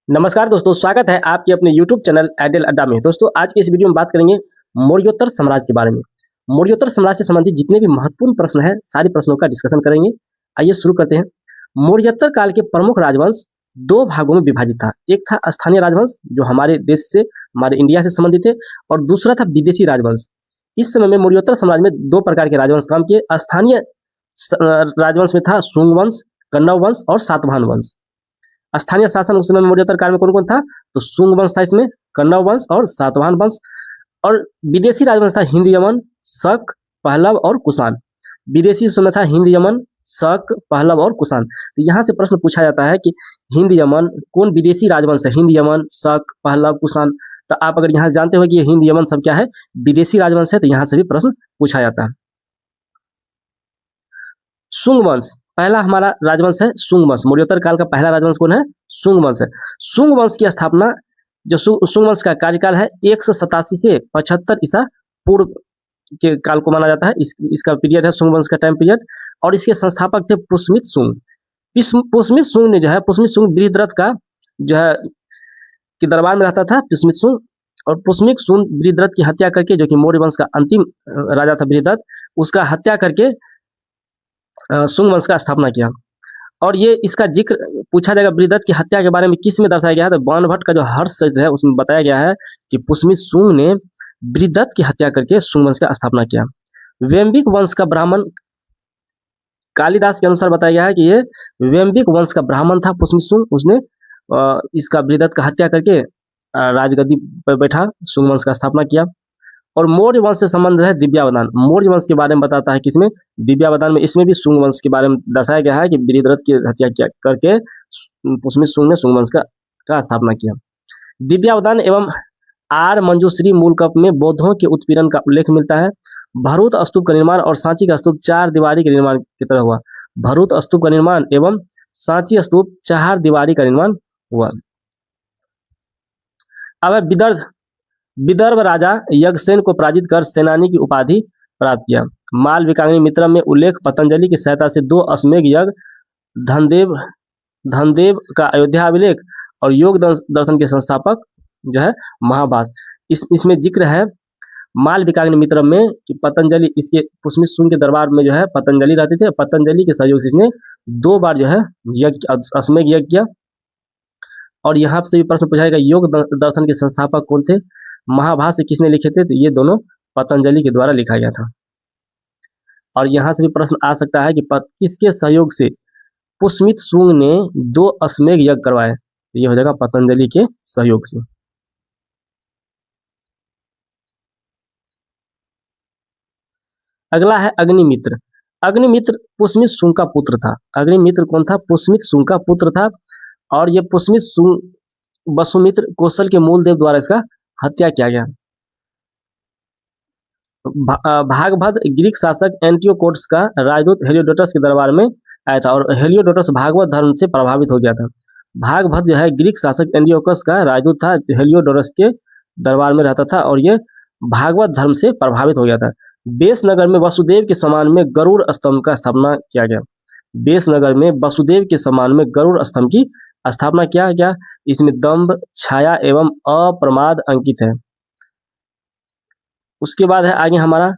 नमस्कार दोस्तों, स्वागत है आपके अपने YouTube चैनल आइडियल अड्डा में। दोस्तों, आज की इस वीडियो में बात करेंगे मौर्योत्तर साम्राज्य के बारे में। मौर्योत्तर साम्राज्य से संबंधित जितने भी महत्वपूर्ण प्रश्न हैं, सारे प्रश्नों का डिस्कशन करेंगे। आइए शुरू करते हैं। मौर्योत्तर काल के प्रमुख राजवंश दो भागों में विभाजित था। एक था स्थानीय राजवंश, जो हमारे देश से, हमारे इंडिया से संबंधित थे, और दूसरा था विदेशी राजवंश। इस समय में मौर्योत्तर साम्राज्य में दो प्रकार के राजवंश काम किए। स्थानीय राजवंश में था शुंग वंश, कण्व वंश और सातवाहन वंश। स्थानीय शासन उस समय में मौर्योत्तर काल में कौन कौन था? तो शुंग वंश था, इसमें कण्व वंश और सातवाहन वंश। और विदेशी राजवंश था हिंद यमन, शक, पहलव और कुषाण। विदेशी उस समय था हिंद यमन, शक, पहलव और कुषाण। तो यहाँ से प्रश्न पूछा जाता है कि हिंद यमन कौन विदेशी राजवंश है? हिंद यमन, शक, पहलव, कुषाण। तो आप अगर यहाँ जानते हो कि ये हिंद यमन सब क्या है, विदेशी राजवंश है, तो यहाँ से भी प्रश्न पूछा जाता है। शुंग वंश पहला हमारा राजवंश है। शुंग वंश मौर्योत्तर काल का पहला राजवंश कौन है? शुंग वंश है। शुंग वंश की स्थापना, जो शुंग वंश का कार्यकाल है 187 से 75 ईसा पूर्व के काल को माना जाता है। इसका पीरियड है शुंग वंश का टाइम पीरियड। और इसके संस्थापक थे पुष्यमित शुंग। पुष्यमित शुंग ने जो है, पुष्यमित शुंग बृहद्रथ का जो है कि दरबार में रहता था पुष्यमित शुंग। और पुष्यमित शुंग बृहद्रथ की हत्या करके, जो कि मौर्य वंश का अंतिम राजा था बृहद्रथ, उसका हत्या करके शुंग वंश का स्थापना किया। और ये इसका जिक्र पूछा जाएगा बृहद्रथ की हत्या के बारे में किस में दर्शाया गया है? तो बाणभट्ट का जो हर्षचरित्र है उसमें बताया गया है कि पुष्यमित शुंग ने बृहद्रथ की हत्या करके शुंग वंश का स्थापना किया। वेम्बिक वंश का ब्राह्मण, कालिदास के अनुसार बताया गया है कि ये वेम्बिक वंश का ब्राह्मण था पुष्यमित शुंग। उसने इसका बृहद्रथ का हत्या करके राजगद्दी पर बैठा, शुंग वंश का स्थापना किया। और मौर्य वंश से संबंध है दिव्यावदान। मौर्य वंश के बारे में बताता है किसमें? दिव्यावदान में। इसमें भी शुंग वंश के बारे में दर्शाया गया है कि बृहद्रथ की हत्या करके पुष्यमित शुंग ने शुंग वंश का स्थापना किया। दिव्यावदान एवं आर मंजूश्री मूल कप में बौद्धों के उत्पीड़न का उल्लेख मिलता है। भरूत स्तूप का निर्माण और सांची का स्तूप 4 दीवारी के निर्माण की तरह हुआ। भरूत स्तूप का निर्माण एवं सांची स्तूप 4 दीवारी का निर्माण हुआ। अब विदर्भ राजा यज्ञसेन को पराजित कर सेनानी की उपाधि प्राप्त किया। मालविकाग्नि मित्रम में उल्लेख पतंजलि की सहायता से 2 अश्वमेध यज्ञ, धनदेव का अयोध्या अभिलेख और योग दर्शन के संस्थापक जो है महाभास। इसमें जिक्र है मालविकाग्नि मित्रम में कि पतंजलि, इसके पुष्यमित शुंग के दरबार में जो है पतंजलि रहते थे। पतंजलि के सहयोग से इसने 2 बार जो है यज्ञ, अश्वमेध यज्ञ किया। और यहाँ से भी प्रश्न पूछा जाएगा योग दर्शन के संस्थापक कौन थे? महाभाष्य किसने लिखे थे? तो ये दोनों पतंजलि के द्वारा लिखा गया था। और यहाँ से भी प्रश्न आ सकता है कि किसके सहयोग से पुष्यमित शुंग ने 2 अश्वमेध यज्ञ करवाए? तो ये हो जाएगा पतंजलि के सहयोग से। अगला है अग्निमित्र। अग्निमित्र पुष्यमित शुंग का पुत्र था। अग्निमित्र कौन था? पुष्यमित शुंग का पुत्र था। और ये पुष्यमित शुंग वसुमित्र कौशल के मूल देव द्वारा इसका हत्या किया गया। भागभद्र ग्रीक शासक एंटियोकोट्स का राजदूत हेलियोडोटस के दरबार में आया था। और हेलियोडोटस भागवत धर्म से प्रभावित हो गया था। भागभद्र जो है ग्रीक शासक एंटियोकोस का राजदूत था, हेलियोडोटस के दरबार में रहता था और ये भागवत धर्म से प्रभावित हो गया था। बेसनगर में वसुदेव के सम्मान में गरुड़ स्तंभ का स्थापना किया गया। बेसनगर में वसुदेव के सम्मान में गरुड़ स्तंभ की स्थापना किया गया। इसमें दंभ, छाया एवं अप्रमाद अंकित है। उसके बाद है आगे हमारा,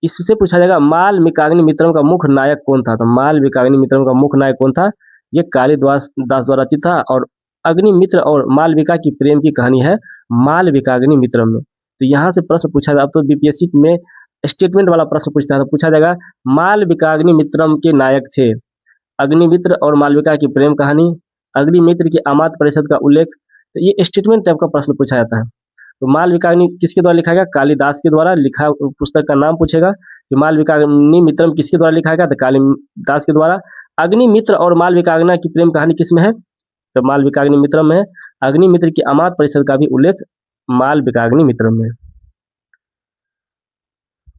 इससे पूछा जाएगा मालविकाग्नि मित्रम का मुख्य नायक कौन था? तो मालविकाग्नि मित्रम का मुख्य नायक कौन था? ये कालिदास द्वारा रचित था। और अग्निमित्र और मालविका की प्रेम की कहानी है मालविकाग्नि मित्रम में। तो यहाँ से प्रश्न पूछा जाए, अब तो बीपीएससी में स्टेटमेंट वाला प्रश्न पूछता है, तो पूछा जाएगा मालविकाग्नि मित्रम के नायक थे। अग्निमित्र और मालविका की प्रेम कहानी, अग्निमित्र की अमात्य परिषद का उल्लेख। तो ये स्टेटमेंट टाइप का प्रश्न पूछा जाता है। तो मालविकाग्नि किसके द्वारा लिखा गया? कालिदास के द्वारा लिखा। पुस्तक का नाम पूछेगा कि मालविकाग्नि मित्रम किसके द्वारा लिखा गया? तो कालिदास के द्वारा। अग्निमित्र और मालविकाग्नि की प्रेम कहानी किसमें है? तो मालविकाग्नि मित्रम में है। अग्निमित्र की अमात्य परिषद का भी उल्लेख मालविकाग्नि मित्रम में।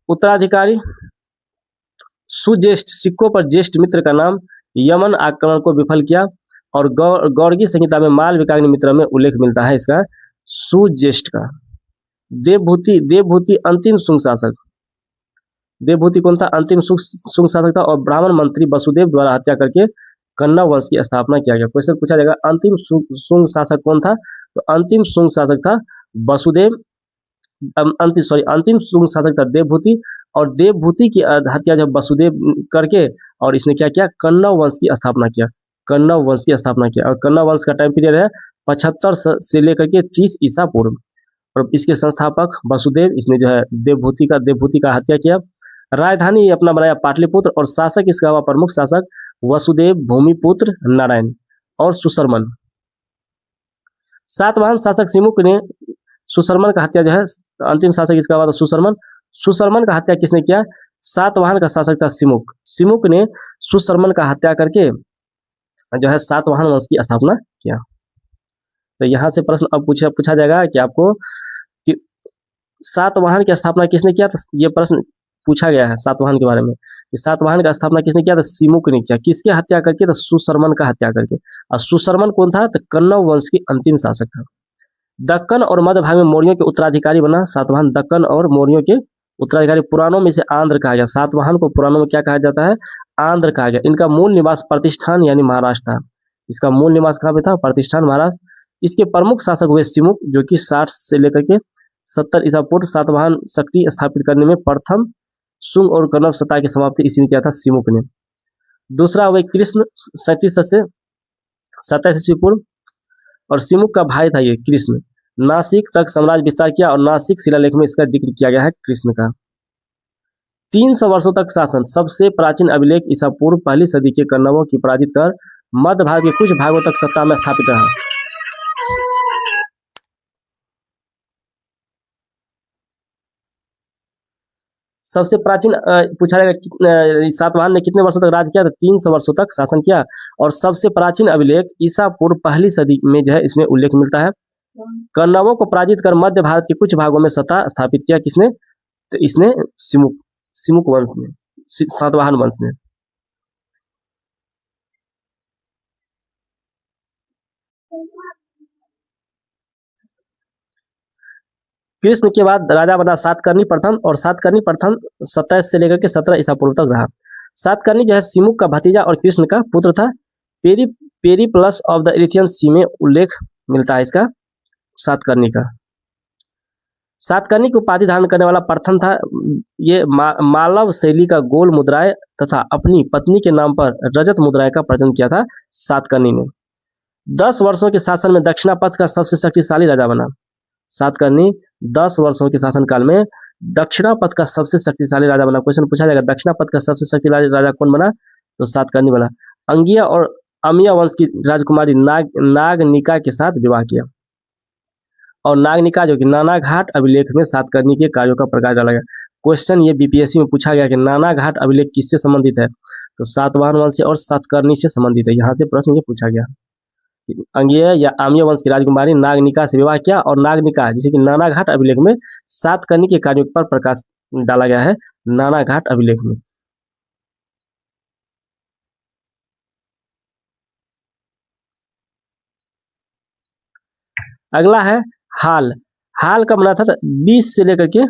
उत्तराधिकारी सुज्येष्ठ, सिक्कों पर ज्येष्ठ मित्र का नाम यमन आक्रमण को विफल किया। और गौड़गी संहिता में मालविकाग्नि मित्रम में उल्लेख मिलता है इसका सुज्येष्ठ का। देवभूति अंतिम शुंग शासक। देवभूति कौन था? अंतिम शुंग शासक था। और ब्राह्मण मंत्री वसुदेव द्वारा हत्या करके कण्व वंश की स्थापना किया गया। क्वेश्चन पूछा जाएगा अंतिम शुंग शासक कौन था, तो अंतिम शुंग शासक था वसुदेव, अंतिम शुंग शासक था देवभूति, और देवभूति की हत्या जब वसुदेव करके और इसने क्या किया, कण्व वंश की स्थापना किया, कण्व वंश की स्थापना किया। और कण्व वंश का टाइम पीरियड है 75 से लेकर के 30 ईसा पूर्व। और इसके संस्थापक वसुदेव, इसने जो है देवभूति का हत्या किया। राजधानी अपना बनाया पाटलिपुत्र, और शासक इसका हुआ प्रमुख शासक वसुदेव, भूमिपुत्र, नारायण और सुशर्मन। सातवाहन शासक सिमुक ने सुशर्मन का हत्या जो है, अंतिम शासक इसका हुआ था सुशर्मन। सुशर्मन का हत्या किसने किया, सातवाहन का शासक था सिमुक। सिमुक ने सुशर्मन का हत्या करके जो है सातवाहन वंश की स्थापना किया। तो यहाँ से प्रश्न अब पूछा जाएगा कि आपको कि सातवाहन की स्थापना किसने किया, तो ये प्रश्न पूछा गया है सातवाहन के बारे में कि सातवाहन का स्थापना किसने किया, तो सिमुक ने किया। किसके हत्या करके, तो सुशर्मन का हत्या करके। और सुशर्मन कौन था, तो कण्व वंश की अंतिम शासक था। दक्कन और मध्य भाग में मौर्यों के उत्तराधिकारी बना सातवाहन। दक्कन और मौर्यों के उत्तराधिकारी, पुराणों में से आंध्र कहा गया। सातवाहन को पुराणों में क्या कहा जाता है, आंध्र कहा गया। इनका मूल निवास प्रतिष्ठान यानी महाराष्ट्र था। इसका मूल निवास कहाँ पे था, प्रतिष्ठान महाराष्ट्र। इसके प्रमुख शासक हुए सिमुक, जो कि 60 से लेकर के 70 ईसा पूर्व सातवाहन शक्ति स्थापित करने में प्रथम शुंग और कण्व सत्ता की समाप्ति इसी ने किया था, सिमुक ने। दूसरा हुए कृष्ण 37 से 27 ईसा पूर्व, और सिमुक का भाई था ये कृष्ण। नासिक तक साम्राज्य विस्तार किया, और नासिक शिलालेख में इसका जिक्र किया गया है कृष्ण का। 300 वर्षों तक शासन। सबसे प्राचीन अभिलेख ईसा पूर्व पहली सदी के कण्वों की पराजित कर मध्य भारत के कुछ भागों तक सत्ता में स्थापित रहा। सबसे प्राचीन पूछा जाएगा सातवाहन ने कितने वर्षों तक राज किया, तो 300 वर्षों तक शासन किया। और सबसे प्राचीन अभिलेख ईसा पूर्व पहली सदी में जो है इसमें उल्लेख मिलता है। कण्वों को पराजित कर मध्य भारत के कुछ भागों में सत्ता स्थापित किया किसने, तो इसने सिमुक वंश में, सातवाहन वंश में। कृष्ण के बाद राजा बना सातकर्णी प्रथम, और सातकर्णी प्रथम 27 से लेकर के 17 ईसा पूर्व तक रहा। सातकर्णी जो है सिमुक का भतीजा और कृष्ण का पुत्र था। पेरिप्लस ऑफ द इरिथियन सी में उल्लेख मिलता है इसका, सातकर्णी का। सातकर्णी की उपाधि धारण करने वाला प्रथम था। ये मालव शैली का गोल मुद्राएं तथा अपनी पत्नी के नाम पर रजत मुद्राएं का प्रचलन किया था सातकर्णी ने। 10 वर्षों के शासन में दक्षिणापथ का सबसे शक्तिशाली राजा बना। सातकर्णी 10 वर्षों के शासनकाल में दक्षिणापथ का सबसे शक्तिशाली राजा बना। क्वेश्चन पूछा जाएगा दक्षिणापथ का सबसे शक्तिशाली राजा कौन बना, तो सातकर्णी बना। अंगिया और अमिया वंश की राजकुमारी नागनिका के साथ विवाह किया। और नागनिका जो कि नाना घाट अभिलेख में सातकर्णी के कार्यों का प्रकाश डाला गया। क्वेश्चन ये बीपीएससी में पूछा गया कि नाना घाट अभिलेख किससे संबंधित है, तो सातवाहन वंश से और सातकर्णी से संबंधित है। यहाँ से प्रश्न ये पूछा गया। अंगिय या आम्य वंश की राजकुमारी नागनिका से विवाह किया, और नागनिका जिसे कि नाना घाट अभिलेख में सातकर्णी के कार्यों पर प्रकाश डाला गया है, नाना घाट अभिलेख में। अगला है हाल। हाल कब बना था, 20 से लेकर के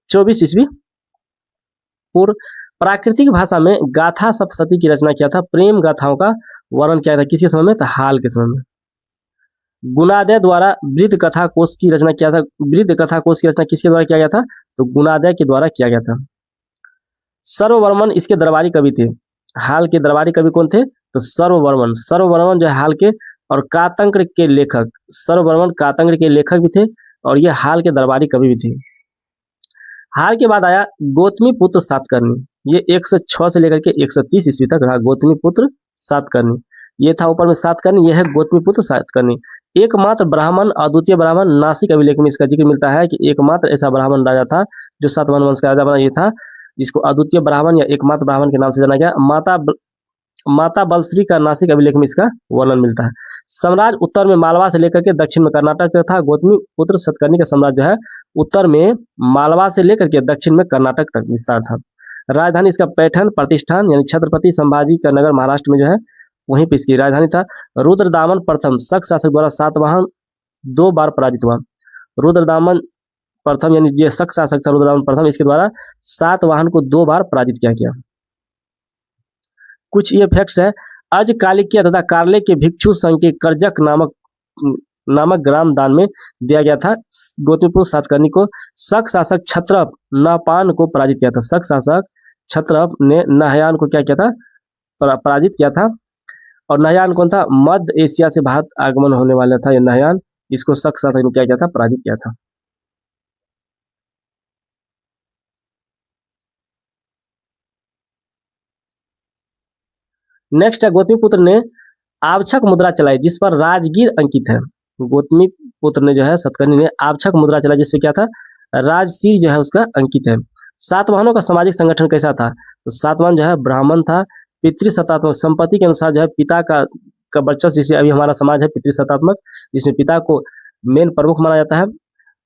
24 ईस्वी पूर्व। प्राकृतिक भाषा में गाथा सप्तशती की रचना किया था। प्रेम गाथाओं का वर्णन किया था किसके समय में, तो हाल के समय में। गुणादय द्वारा वृद्ध कथा कोश की रचना किया था। वृद्ध कथा कोश की रचना किसके द्वारा किया गया था, तो गुणादय के द्वारा किया गया था। सर्ववर्मन इसके दरबारी कवि थे। हाल के दरबारी कवि कौन थे, तो सर्ववर्मन जो है हाल के, और कातंत्र के लेखक, सर्ववर्मन कातंत्र के लेखक भी थे, और ये हाल के दरबारी कवि भी थे। हाल के बाद आया गौतमी पुत्र सातकर्णी। ये 106 से लेकर के 130 ईस्वी तक रहा गौतमी पुत्र सातकर्णी। ये था ऊपर में सातकर्णी, यह है गौतमी पुत्र सातकर्णी। एकमात्र ब्राह्मण, अद्वितीय ब्राह्मण, नासिक अभिलेख में इसका जिक्र मिलता है कि एकमात्र ऐसा ब्राह्मण राजा था जो सातवाहन वंश का राजा बना, ये था जिसको अद्वितीय ब्राह्मण या एकमात्र ब्राह्मण के नाम से जाना गया। माता बलश्री का नासिक अभिलेख में इसका वर्णन मिलता है। साम्राज्य उत्तर में मालवा से लेकर के दक्षिण में कर्नाटक तक था। गौतमी पुत्र सातकर्णी का साम्राज्य जो है उत्तर में मालवा से लेकर के दक्षिण में कर्नाटक तक विस्तार था। राजधानी इसका पैठण प्रतिष्ठान यानी छत्रपति संभाजी का नगर महाराष्ट्र में जो है वहीं पे इसकी राजधानी था। रुद्रदामन प्रथम शक शासक द्वारा सातवाहन 2 बार पराजित हुआ। रुद्रदामन प्रथम यानी जो शक शासक था रुद्रदामन प्रथम, इसके द्वारा सातवाहन को 2 बार पराजित किया गया। कुछ ये फैक्ट्स है। अज कालिकिया तथा कार्ले के भिक्षु संघ के करजक नामक ग्राम दान में दिया गया था। गौतमीपुत्र सातकर्णी को शक शासक क्षत्रप नहपान को पराजित किया था। शक शासक क्षत्रप ने नहयान को क्या किया था? पराजित किया था। और नहयान कौन था? मध्य एशिया से भारत आगमन होने वाला था ये नहयान, इसको शक शासक ने क्या किया था? पराजित किया था। नेक्स्ट है, गौतमीपुत्र ने आवछक मुद्रा चलाई जिस पर राजगीर अंकित है। गौतमीपुत्र ने जो है सातकर्णी ने आवछक मुद्रा चलाई जिसपे क्या था? राजसीर जो है उसका अंकित है। सातवाहनों का सामाजिक संगठन कैसा था? तो सातवाहन जो है ब्राह्मण था। पितृसत्तात्मक संपत्ति के अनुसार जो है पिता का वर्चस्व, जिसे अभी हमारा समाज है पितृसत्तात्मक, जिसमें पिता को मेन प्रमुख माना जाता है।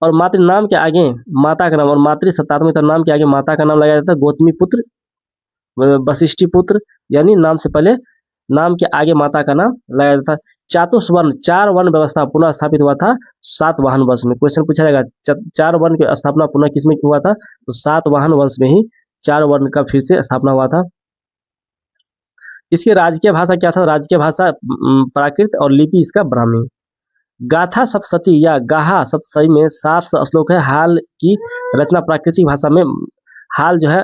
और मातृ नाम के आगे माता का नाम, और मातृसत्तात्मक नाम के आगे माता का नाम लगाया जाता है। गौतमीपुत्र, वशिष्ठीपुत्र, यानी नाम से पहले नाम के आगे माता का नाम लगाया जाता है। चातुर्वर्ण 4 वर्ण व्यवस्था पुनः स्थापित हुआ था सातवाहन वंश में। क्वेश्चन पूछा जाएगा 4 वर्ण की स्थापना पुनः किसमें हुआ था? तो सातवाहन वंश में ही 4 वर्ण का फिर से स्थापना हुआ था। इसकी राजकीय भाषा क्या था? राजकीय भाषा प्राकृत और लिपि इसका ब्राह्मी। गाथा सप्तशती या गाहा सप्तशती में 700 श्लोक है। हाल की रचना प्राकृतिक भाषा में, हाल जो है,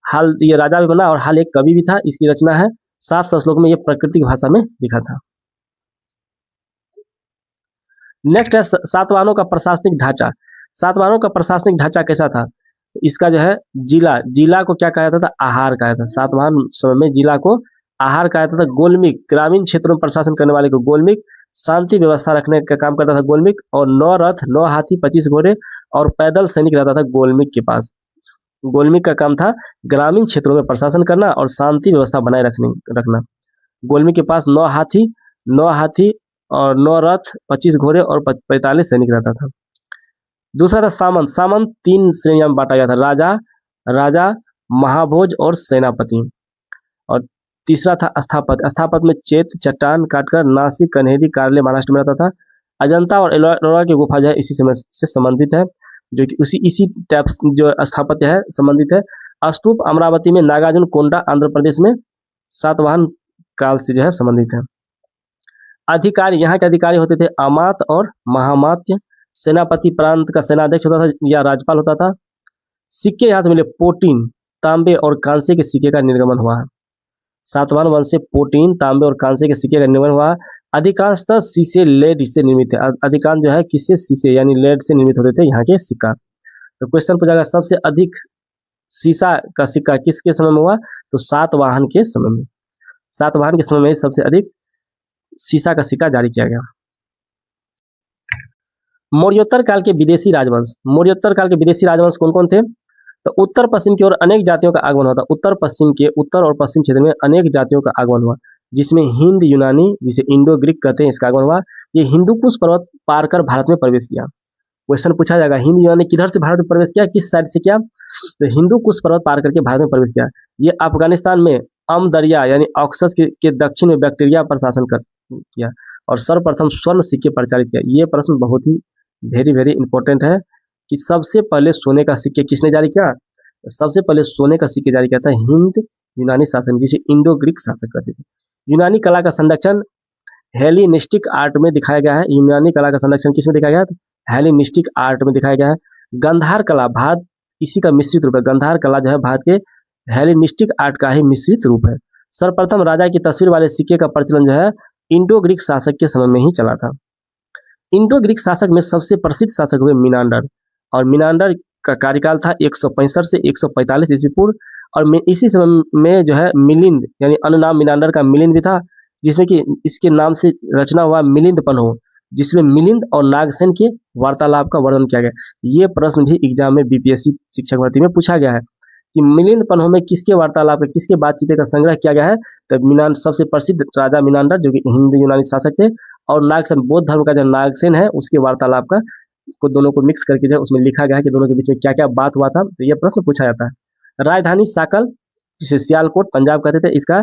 हाल ये राजा भी बना और हाल एक कवि भी था, इसकी रचना है 700 श्लोक में, ये प्राकृतिक भाषा में लिखा था। नेक्स्ट है सातवाहनों का प्रशासनिक ढांचा। सातवाहनों का प्रशासनिक ढांचा कैसा था? तो इसका जो है जिला को क्या कहा जाता था? आहार कहा जाता था। सातवाहन समय में जिला को आहार कहा जाता था। गोलमिक ग्रामीण क्षेत्रों में प्रशासन करने वाले को गोलमिक, शांति व्यवस्था रखने का काम करता था गोलमिक, और 9 रथ 9 हाथी 25 घोड़े और पैदल सैनिक रहता था गोलमिक के पास। गोलमिक का काम था ग्रामीण क्षेत्रों में प्रशासन करना और शांति व्यवस्था बनाए रखना। गोलमिक के पास 9 हाथी और 9 रथ 25 घोड़े और 45 सैनिक रहता था। दूसरा था सामंत। सामंत 3 श्रेणियों में बांटा गया था, राजा, महाभोज और सेनापति। और तीसरा था स्थापत्य। स्थापत्य में चेत चट्टान काटकर नासिक, कन्हेरी, कार्ले महाराष्ट्र में रहता था। अजंता और एलोरा की गुफा जो है इसी समय से संबंधित है, जो कि इसी टाइप जो स्थापत्य है संबंधित है। अस्तूप अमरावती में, नागार्जुन कोंडा आंध्र प्रदेश में सातवाहन काल से जो है संबंधित है। अधिकारी, यहाँ के अधिकारी होते थे अमात्य और महामात्य। सेनापति प्रांत का सेनाध्यक्ष होता था या राज्यपाल होता था। सिक्के यहाँ से मिले पोटीन, तांबे और कांसे के सिक्के का निर्गमन हुआ है। सातवाहन वंश से पोटीन, तांबे और कांसे के सिक्के का निर्गमन हुआ। अधिकांशतः शीशे लेड से निर्मित है। अधिकांश जो है किससे? शीशे यानी लेड से निर्मित होते थे यहाँ के सिक्का। तो क्वेश्चन पूछा गया सबसे अधिक शीशा का सिक्का किसके समय में हुआ? तो सातवाहन के समय में। सातवाहन के समय में सबसे अधिक शीशा का सिक्का जारी किया गया। मौर्योत्तर काल के विदेशी राजवंश। मौर्योत्तर काल के विदेशी राजवंश कौन कौन थे? तो उत्तर पश्चिम की ओर अनेक जातियों का आगमन हुआ था। उत्तर और पश्चिम क्षेत्र में अनेक जातियों का आगमन हुआ, जिसमें हिंद यूनानी, जिसे इंडो ग्रीक कहते हैं, इसका आगमन हुआ। ये हिंदुकुश पर्वत पार कर भारत में प्रवेश किया। क्वेश्चन पूछा जाएगा हिंद यूनानी किधर से भारत में प्रवेश किया, किस साइड से किया? तो हिंदुकुश पर्वत पार करके भारत में प्रवेश किया। ये अफगानिस्तान में दरिया यानी ऑक्सस के दक्षिण में बैक्टीरिया पर शासन किया और सर्वप्रथम स्वर्ण सिक्के प्रचारित किया। ये प्रश्न बहुत ही वेरी इंपॉर्टेंट है कि सबसे पहले सोने का सिक्के किसने जारी किया? सबसे पहले सोने का सिक्के जारी किया था हिंद यूनानी शासन, जिसे इंडो ग्रीक शासक कहते थे। यूनानी कला का संरक्षण हेलेनिस्टिक आर्ट में दिखाया गया है। यूनानी कला का संरक्षण किसमें दिखाया गया है? हेलेनिस्टिक आर्ट में दिखाया गया है। गंधार कला भारत इसी का मिश्रित रूप है। गंधार कला जो है भारत के हेलेनिस्टिक आर्ट का ही मिश्रित रूप है। सर्वप्रथम राजा की तस्वीर वाले सिक्के का प्रचलन जो है इंडो ग्रीक शासक के समय में ही चला था। इंडो ग्रीक शासक में सबसे प्रसिद्ध शासक हुए मिनांडर, और मिनांडर का कार्यकाल था 165 से 145 ईस्वी पूर्व। और इसी समय में जो है मिलिंद यानी अन्य नाम मिनांडर का मिलिंद भी था, जिसमें कि इसके नाम से रचना हुआ मिलिंद पन्हो, जिसमें मिलिंद और नागसेन के वार्तालाप का वर्णन किया गया। ये प्रश्न भी एग्जाम में बीपीएससी शिक्षक भर्ती में पूछा गया है कि मिलिंद पन्हो में किसके वार्तालाप किसके बातचीत का संग्रह किया गया है? तो सबसे प्रसिद्ध राजा मिनांडर जो कि हिंदू यूनानी शासक थे, और नागसेन बौद्ध धर्म का जो नागसेन है उसके वार्तालाप का को दोनों को मिक्स करके जो उसमें लिखा गया है कि दोनों के बीच में क्या क्या बात हुआ था। तो यह प्रश्न पूछा जाता है। राजधानी साकल, जिसे सियालकोट पंजाब कहते थे, इसका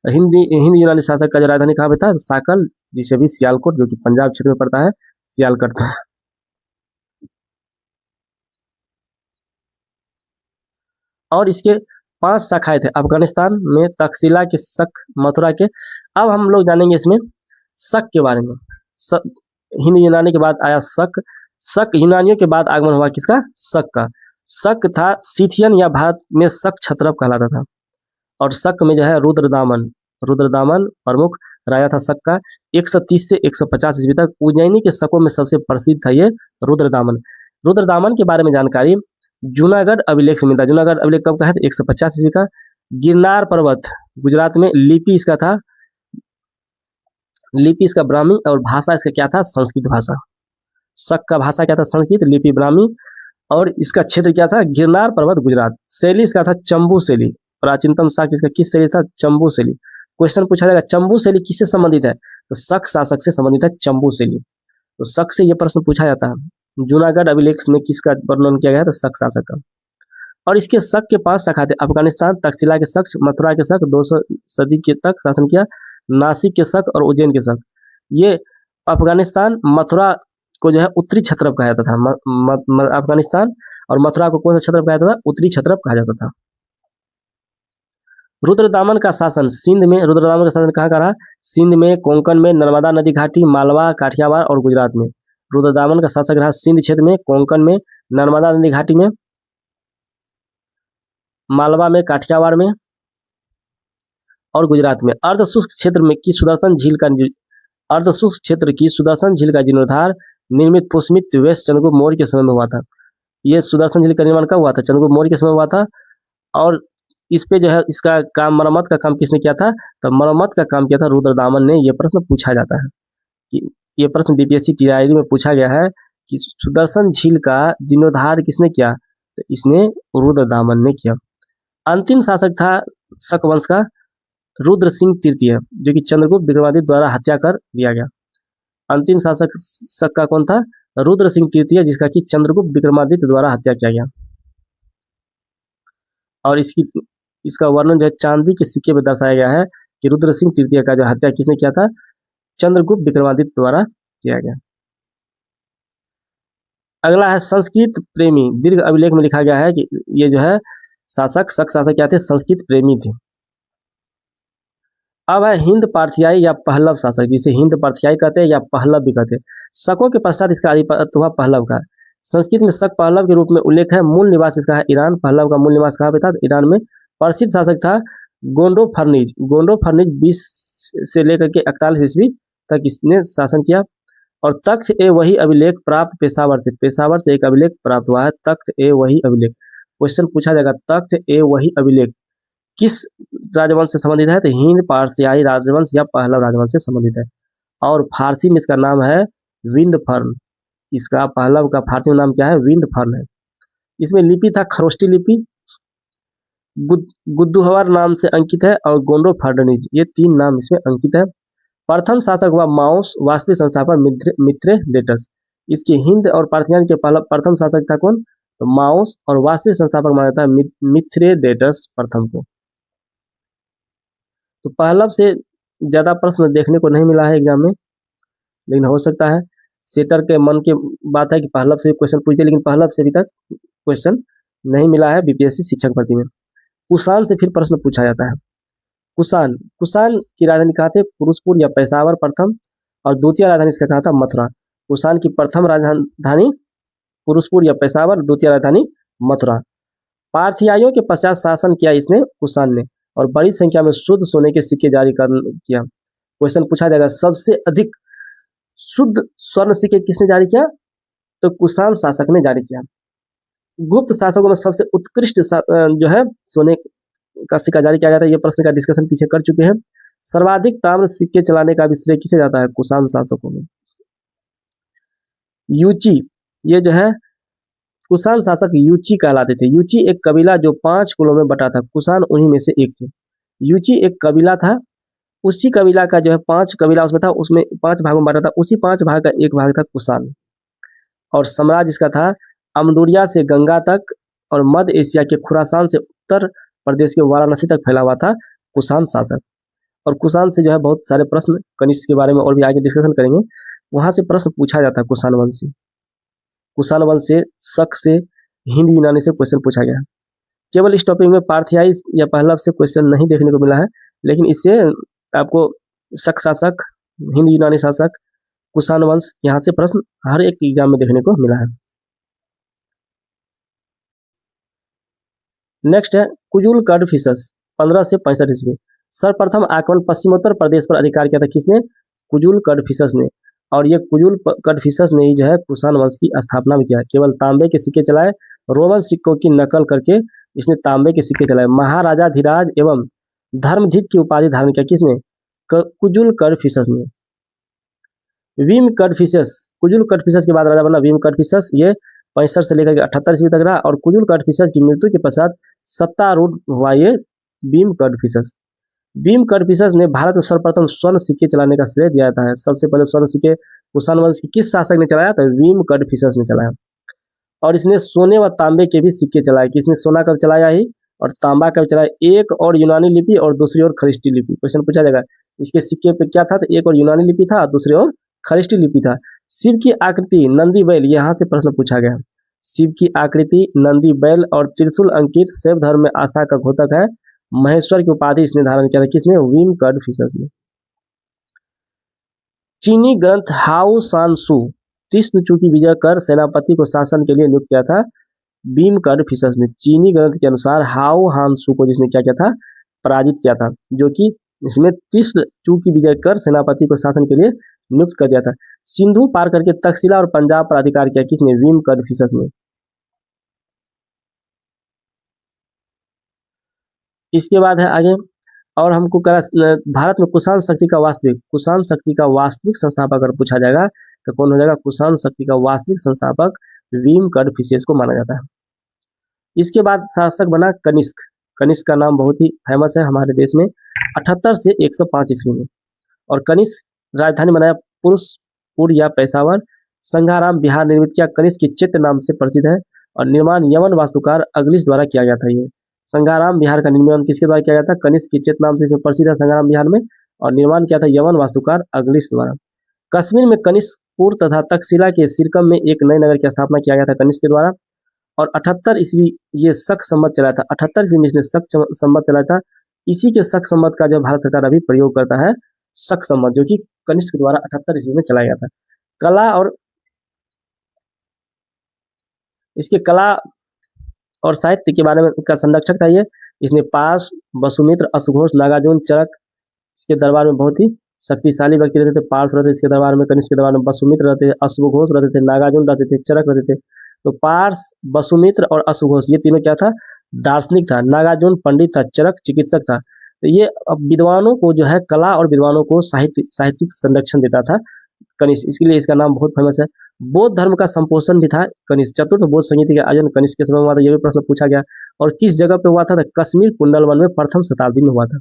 हिंदी यूनानी शासक का जो राजधानी कहाँ पे था? साकल, जिसे भी सियालकोट जो कि पंजाब क्षेत्र में पड़ता है, सियालकोट था। और इसके 5 शाखाएं थे अफगानिस्तान में, तक्षशिला के, शक, मथुरा के। अब हम लोग जानेंगे इसमें शक के बारे में। हिंद यूनानी के बाद आया शक। शक यूनानियों के बाद आगमन हुआ किसका? शक का। शक था सीथियन या भारत में शक क्षत्रप कहलाता था। और शक में जो है रुद्रदामन प्रमुख राजा था शक का। 130 से 150 ईस्वी तक उज्जैनी के शकों में सबसे प्रसिद्ध था ये रुद्रदामन। रुद्रदामन के बारे में जानकारी जूनागढ़ अभिलेख से मिलता है। जूनागढ़ अभिलेख कब का है? 150 ईस्वी का। गिरनार पर्वत गुजरात में। लिपि इसका था, लिपि इसका ब्राह्मी और भाषा इसका क्या था? संस्कृत भाषा। शक का भाषा क्या था? संस्कृत, लिपि ब्राह्मी। और इसका क्षेत्र क्या था? गिरनार पर्वत गुजरात। शैली इसका था चंबू शैली। प्राचीनतम शासक इसका किस शैली था? चंबू शैली। क्वेश्चन पूछा जाएगा चंबू शैली किससे संबंधित है? तो शक शासक से संबंधित है चंबू शैली। तो शक से यह प्रश्न पूछा जाता है। जूनागढ़ अभिलेख में किसका वर्णन किया गया है? तो शक शासक का। और इसके शक के 5 शाखा थे। अफगानिस्तान, तक्षशिला के शक, मथुरा के शक 200 सदी के तक शासन किया, नासिक के शक और उज्जैन के शक। ये अफगानिस्तान, मथुरा को जो है उत्तरी क्षत्रप कहा जाता था। अफगानिस्तान और मथुरा को कौन सा क्षत्रप कहा जाता था? उत्तरी क्षत्रप कहा जाता था। रुद्रदामन का शासन सिंध में, रुद्रदामन का शासन कहाँ का रहा? सिंध में, कोंकण में, नर्मदा नदी घाटी, मालवा, काठियावाड़ और गुजरात में। रुद्रदामन का शासक रहा सिंध क्षेत्र में, कोंकण में, नर्मदा नदी घाटी में, मालवा में, काठियावाड़ में और गुजरात में। अर्धशुष्क क्षेत्र में की सुदर्शन झील का अर्धशुष्क क्षेत्र की सुदर्शन झील का जीर्णोद्धार निर्मित पुष्मित वेश चंद्रगुप्त मौर्य के समय में हुआ था। ये सुदर्शन झील का निर्माण कब हुआ था? चंद्रगुप्त मौर्य के समय हुआ था। और इस पे जो है इसका काम, मरम्मत का काम किसने किया था? तो मरम्मत का काम किया था रुद्रदामन ने। यह प्रश्न पूछा जाता है कि ये प्रश्न बीपीएससी टीआरई में पूछा गया है कि सुदर्शन झील का जीर्णोद्धार किसने किया? तो इसने रुद्रदामन ने किया। अंतिम शासक था शक वंश का रुद्र सिंह तृतीय, जो कि चंद्रगुप्त विक्रमादित्य द्वारा हत्या कर दिया गया। अंतिम शासक शक का कौन था? रुद्र सिंह तृतीय, जिसका कि चंद्रगुप्त विक्रमादित्य द्वारा हत्या किया गया। और इसका वर्णन जो है चांदी के सिक्के में दर्शाया गया है कि रुद्र सिंह तृतीय का जो हत्या किसने किया था? चंद्रगुप्त विक्रमादित्य द्वारा किया गया। अगला है संस्कृत प्रेमी। दीर्घ अभिलेख में लिखा गया है कि ये जो है शक शासक क्या थे? संस्कृत प्रेमी थे। अब है हिंद पार्थियाई या पहलव शासक, जिसे हिंद पार्थियाई कहते हैं या पहलव भी कहते हैं। शकों के पश्चात इसका आधिपत्य हुआ पहलव का। संस्कृत में शक पहलव के रूप में उल्लेख है। मूल निवास इसका है ईरान। पहलव का मूल निवास कहाँ पे था? ईरान में। प्रसिद्ध शासक था गोंडोफर्निज। गोंडोफर्निज 20 से लेकर के 41 ईस्वी तक इसने शासन किया। और तख्त ए वही अभिलेख प्राप्त पेशावर से एक अभिलेख प्राप्त हुआ है, तख्त ए वही अभिलेख। क्वेश्चन पूछा जाएगा तख्त ए वही अभिलेख किस राजवंश से संबंधित है? तो हिंद पार्थियाई राजवंश या पहलव राजवंश से संबंधित है। और फारसी में इसका नाम है विंदफर्न। इसका पहलव का फारसी में नाम क्या है? विंदफर्न है। इसमें लिपि था खरोष्टी लिपि, गुद्दुहवर नाम से अंकित है, और गोंडोफर्निज, ये 3 नाम इसमें अंकित है। प्रथम शासक हुआ माउस, वास्तविक संस्थापक मिथ्रेडेटस। इसके हिंद और पार्थियान के प्रथम शासक था कौन? तो माउस, और वास्तविक संस्थापक माना जाता है मिथ्रेडेटस प्रथम को। तो पहलव से ज़्यादा प्रश्न देखने को नहीं मिला है एग्जाम में, लेकिन हो सकता है सेटर के मन की बात है कि पहलव से क्वेश्चन पूछते, लेकिन पहलव से अभी तक क्वेश्चन नहीं मिला है बीपीएससी शिक्षक भर्ती में। कुषाण से फिर प्रश्न पूछा जाता है। कुषाण की राजधानी कहाँ थे? पुरुषपुर या पेशावर प्रथम, और द्वितीय राजधानी इसका कहाँ था? मथुरा। कुषाण की प्रथम राजधानी पुरुषपुर या पेशावर, द्वितीय राजधानी मथुरा। पार्थियाइयों के पश्चात शासन किया इसने कुषाण ने, और बड़ी संख्या में शुद्ध सोने के सिक्के जारी किया। क्वेश्चन पूछा जाएगा सबसे अधिक शुद्ध स्वर्ण सिक्के किसने जारी किया? तो कुषाण शासक ने जारी किया। गुप्त शासकों में सबसे उत्कृष्ट जो है सोने का सिक्का जारी किया जाता है। ये प्रश्न का डिस्कशन पीछे कर चुके हैं। सर्वाधिक ताम्र सिक्के चलाने का भी श्रेय किसे जाता है? कुषाण शासकों में। यूची, ये जो है कुषाण शासक यूची कहलाते थे। यूची एक कबीला जो 5 कुलों में बटा था। कुषाण उन्हीं में से एक थे। यूची एक कबीला था, उसी कबीला का जो है 5 कबीला उसमें था, उसमें 5 भागों में बटा था। उसी 5 भाग का एक भाग था कुषाण। और साम्राज्य इसका था अमदुरिया से गंगा तक और मध्य एशिया के खुरासान से उत्तर प्रदेश के वाराणसी तक फैला हुआ था कुषाण शासक। और कुषाण से जो है बहुत सारे प्रश्न कनिष्क के बारे में और भी आगे डिस्कशन करेंगे, वहाँ से प्रश्न पूछा जाता है कुषाण वंश से। कुषाण वंश से, शक से, हिंद यूनानी से क्वेश्चन पूछा गया है। केवल इस टॉपिक में पार्थियाई या पहलव से क्वेश्चन नहीं देखने को मिला है, लेकिन इससे आपको शक शासक, हिंद यूनानी शासक, कुषाण वंश, यहाँ से प्रश्न हर एक एग्जाम में देखने को मिला है। नेक्स्ट है कुजुल कडफिसस 15 से 65 ईस्वी। सर्वप्रथम आक्रमण पश्चिमोत्तर प्रदेश पर अधिकार किया था किसने? कुजुल कडफिसस ने। और ये कुजुल कडफिसस ने ही जो है कुषाण वंश की स्थापना भी किया। केवल तांबे के सिक्के चलाए, रोमन सिक्कों की नकल करके इसने तांबे के सिक्के चलाए। महाराजा धीराज एवं धर्मधित की उपाधि धारण किया किसने? कुजुल कडफिसस ने। विम कडफिसस, कुजुल कडफिसस के बाद राजा बना विम कडफिसस। ये 65 से लेकर 78 ईस्वी तक रहा और कुजुल कडफिसस की मृत्यु के पश्चात सत्तारूढ़ हुआ ये भीम कडफिसस। भीम कडफिसस ने भारत में सर्वप्रथम स्वर्ण सिक्के चलाने का श्रेय दिया जाता है। सबसे पहले स्वर्ण सिक्के कुषाण वंश की किस शासक ने चलाया? तो भीम कडफिसस ने चलाया। और इसने सोने व तांबे के भी सिक्के चलाए कि इसने सोना का चलाया ही और तांबा का भी चलाया। एक और यूनानी लिपि और दूसरी ओर खरिष्टी लिपि। क्वेश्चन पूछा जाएगा इसके सिक्के पे क्या था? तो एक और यूनानी लिपि था, दूसरी ओर खरिष्टी लिपि था। शिव की आकृति नंदी बैल, यहाँ से प्रश्न पूछा गया। शिव की आकृति नंदी बैल और त्रिशूल अंकित शैव धर्म में आस्था का घोतक है। महेश्वर की उपाधि इसने धारण किया था किसने? विम कडफिसस ने। चीनी ग्रंथ हाउ शान सू तीक्ष्णचू की विजय कर सेनापति को शासन के लिए नियुक्त किया था भीम कडफिसस ने। चीनी ग्रंथ के अनुसार हाउ हान सू को जिसने क्या किया था? पराजित किया था, जो कि इसमें तीक्ष्णचू की विजय कर सेनापति को शासन के लिए नियुक्त कर दिया था। सिंधु पार करके तक्षशिला और पंजाब पर अधिकार किया किसने? विम कडफिसस ने। इसके बाद है आगे और हमको भारत में कुषाण शक्ति का वास्तविक संस्थापक अगर पूछा जाएगा तो कौन हो जाएगा? कुषाण शक्ति का वास्तविक संस्थापक भीम कडफिसस को माना जाता है। इसके बाद शासक बना कनिष्क। कनिष्क का नाम बहुत ही फेमस है हमारे देश में 78 से 105 ईस्वी में। और कनिष्क राजधानी बनाया पुरुषपुर या पेशावर। संघाराम बिहार निर्मित किया। कनिष्क की चित्र नाम से प्रसिद्ध है और निर्माण यमन वास्तुकार अगलिस द्वारा किया गया था। ये संघाराम बिहार का निर्माण किसके द्वारा किया गया था? कनिष्क की चित्र नाम से इसमें प्रसिद्ध है संघाराम बिहार में, और निर्माण किया था यमन वास्तुकार अगलिस द्वारा। कश्मीर में कनिष्कपुर तथा तक्षशिला के सिरकम में एक नए नगर की स्थापना किया गया था कनिष्क के द्वारा। और 78 ईस्वी ये शक संवत चला था। 78 ईस्वी में इसने शक संवत चला था। इसी के शक संवत का जो भारत सरकार अभी प्रयोग करता है शक संवत, जो कि कनिष्क द्वारा 78 ईस्वी में चलाया गया था। कला और इसके कला और साहित्य के बारे में का संरक्षक था ये। इसने पास, वसुमित्र, अश्वघोष, नागार्जुन, चरक इसके दरबार में बहुत ही शक्तिशाली व्यक्ति रहते थे। पार्स रहते इसके दरबार में, कनिष्क के दरबार में वसुमित्र रहते थे, अश्वघोष रहते थे, नागार्जुन रहते थे, चरक रहते थे। तो पार्स, वसुमित्र और अश्वघोष ये तीनों क्या था? दार्शनिक था। नागार्जुन पंडित था, चरक चिकित्सक था। तो ये विद्वानों को जो है कला और विद्वानों को साहित्यिक संरक्षण देता था कनिष्क, इसके लिए इसका नाम बहुत फेमस है। बौद्ध धर्म का संपोषण भी था कनिष्क। चतुर्थ बौद्ध संहिता का आयोजन कनिष्क के समय में हुआ था, यह भी प्रश्न पूछा गया। और किस जगह पे हुआ था? तो कश्मीर कुंडलवन में प्रथम शताब्दी में हुआ था।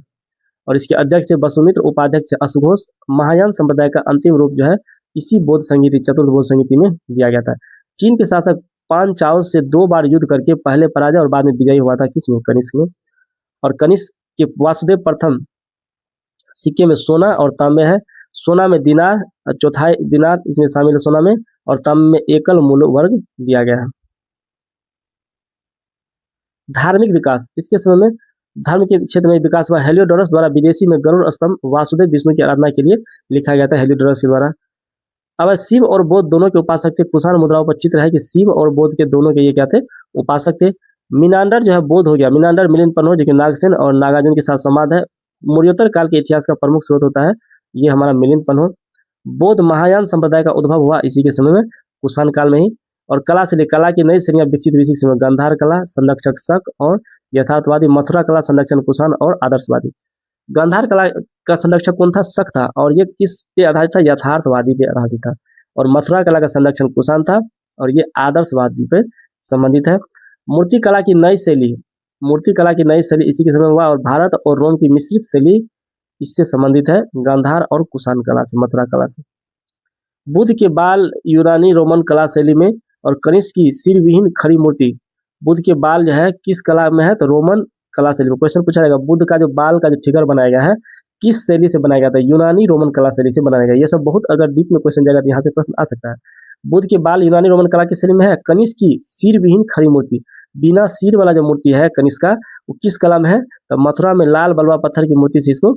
और इसके अध्यक्ष थे वसुमित्र, उपाध्यक्ष अश्वघोष। महायान संप्रदाय का अंतिम रूप जो है इसी बौद्ध संहिता, चतुर्थ बौद्ध संहिता में दिया गया था। चीन के शासक पांचाल से 2 बार युद्ध करके पहले पराजय और बाद में विजयी हुआ था किसमें? कनिष्क में। और कनिष्क के वासुदेव प्रथम सिक्के में सोना और तांबे है। सोना में दिनार, चौथाई दिनार इसमें शामिल है सोना में, और तांबे में एकल मूल वर्ग दिया गया है। धार्मिक विकास, इसके समय में धर्म के क्षेत्र में विकास हुआ। हेलियोडोरस द्वारा विदेशी में गरुड़ स्तंभ वासुदेव विष्णु की आराधना के लिए लिखा गया था हेलियोडोरस के द्वारा। अब शिव और बौद्ध दोनों के उपासक थे। कुषाण मुद्राओं पर चित्र है कि शिव और बौद्ध के दोनों के ये क्या थे? उपासक थे। मीनांडर जो है बौद्ध हो गया। मीनांडर मिलिंद पन्हो जो कि नागसेन और नागार्जुन के साथ संवाद है। मौर्योत्तर काल के इतिहास का प्रमुख स्रोत होता है ये हमारा मिलिंद पन्हो। बौद्ध महायान संप्रदाय का उद्भव हुआ इसी के समय में, कुषाण काल में ही। और कला से कला की नई श्रेणियां विकसित हुई इसी समय। गांधार कला, संरक्षक शक और यथार्थवादी। मथुरा कला संरक्षण कुषाण और आदर्शवादी। गांधार कला का संरक्षक कौन था? शक था। और ये किस पे आधारित था? यथार्थवादी पे आधारित था। और मथुरा कला का संरक्षण कुषाण था और ये आदर्शवादी पे संबंधित है। मूर्ति कला की नई शैली इसी के समय हुआ और भारत और रोम की मिश्रित शैली इससे संबंधित है, गांधार और कुषाण कला से, मथुरा कला से। बुद्ध के बाल यूनानी रोमन कला शैली में और कनिष्क की सिर विहीन खड़ी मूर्ति। बुद्ध के बाल जो है किस कला में है? तो रोमन कला शैली में। क्वेश्चन पूछा जाएगा बुद्ध का जो बाल का जो फिगर बनाया गया है किस शैली से बनाया गया था? यूनानी रोमन कला शैली से बनाया गया। ये सब बहुत अगर डीप में क्वेश्चन जाएगा तो यहाँ से प्रश्न आ सकता है। बुद्ध के बाल यूनानी रोमन कला की शैली में है। कनिष्क की सिर विहीन खड़ी मूर्ति, बिना सिर वाला जो मूर्ति है कनिष्का, वो किस कला में है? तो मथुरा में लाल बलुआ पत्थर की मूर्ति से इसको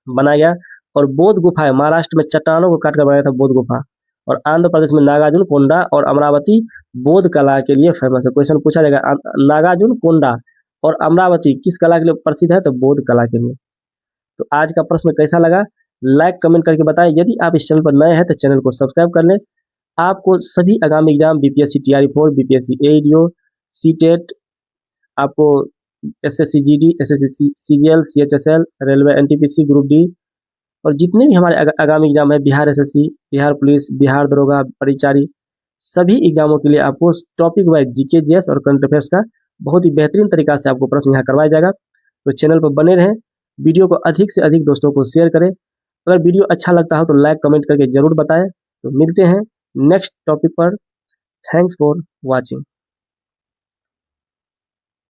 बनाया गया। और बोध गुफा है, महाराष्ट्र में चट्टानों को काट कर बनाया था बोध गुफा। और आंध्र प्रदेश में नागार्जुन कोंडा और अमरावती बोध कला के लिए फेमस है। क्वेश्चन पूछा जाएगा, नागार्जुन कोंडा और अमरावती किस कला के लिए प्रसिद्ध है? तो बोध कला के लिए। तो आज का प्रश्न कैसा लगा, लाइक कमेंट करके बताएं। यदि आप इस चैनल पर नए हैं तो चैनल को सब्सक्राइब कर लें। आपको सभी आगामी exam BPSC TRE4, BPSC ADO, CTET, आपको SSC GD, SSC CGL, CHSL, railway NTPC, group D और जितने भी हमारे आगामी एग्जाम है, बिहार SSC, बिहार पुलिस, बिहार दरोगा, परिचारी, सभी एग्जामों के लिए आपको टॉपिक वाइज GK, GS और करंट अफेयर्स का बहुत ही बेहतरीन तरीका से आपको प्रश्न यहाँ करवाया जाएगा। तो चैनल पर बने रहें, वीडियो को अधिक से अधिक दोस्तों को शेयर करें। अगर वीडियो अच्छा लगता हो तो लाइक कमेंट करके जरूर बताएं। तो मिलते हैं नेक्स्ट टॉपिक पर। Thanks for watching.